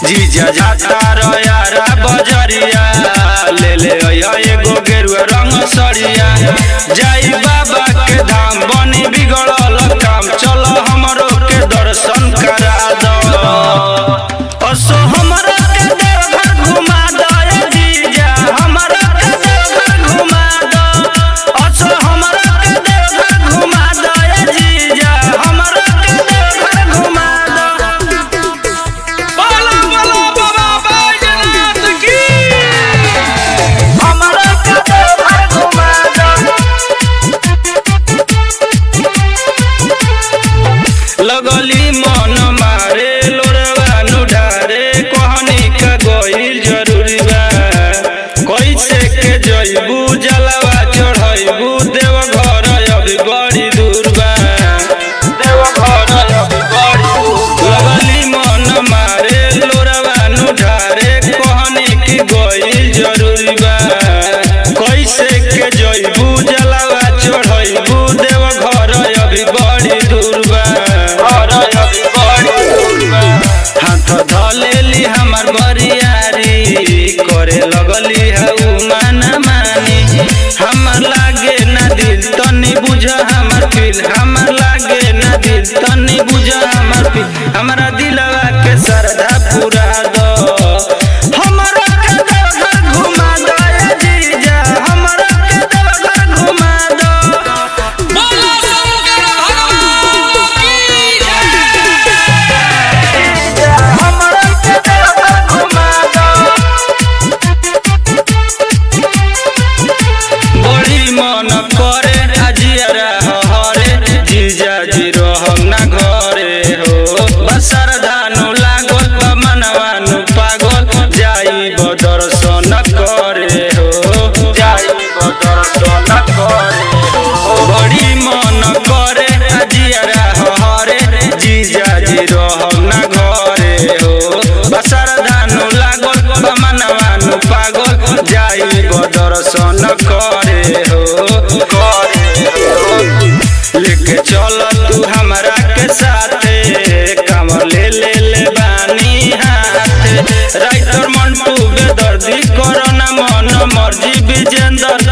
जीजा जाता यारा बजरिया ले ले एगो गेरुआ रंग सरिया जाई बाबा के धाम बनी बिगड़ल काम चलो हमरो के दर्शन करा दो असो हमरा के देवघर घुमा दो जीजा हमरा के देवघर घुमा दो असो हमरा के देवघर घुमा दो जीजा हमरा के देवघर घुमा दो बोला बोला बाबा बैजनाथ की हमरा के देवघर घुमा दो लगली मन मारे लोरवा नुडारे कहनी का गइल जरूरी बा कैसे के जइबू जलवा चढ़इबू देवघर अभी बड़ी दूर बा देवघर अभी बड़ी दूर लगली मन मारे लोरवा नुडारे कहनी की गइल जरूरी बा कैसे के जइबू जलवा चढ़इबू देवघर अभी बड़ी दूर बा हाथ धलेली हमार बरियारी करे लगली हऊ माना मानी हमार लागे ना दिल तनी बुझ हमार फील हमार लागे ना दिल तनी बुझ हमार फील हमारा दिलवा के श्रद्धा पूरा दो हमरा के देवघर घुमा दो जीजा हमरा के देवघर घुमा दो बोला शंकर भगवान की जय हमरा के देवघर घुमा दो बड़ी मन करे अजियारा हरे जीजा जी रहम ना घरे हो बसरधानु लागल मनवानु पागल जाई दर्शन करे हो जाई दर्शन करे हो बड़ी मन करे अजियारा हरे जीजा जी रहम ना घरे हो बसरधानु लागल मनवानु पागल जाई दर्शन करे हो लेके चल तू हमरा के साथे कमर ले बानी हाथ राइटर मंटू बेदर्दी कोरोना मन मर्जी विजेंद्र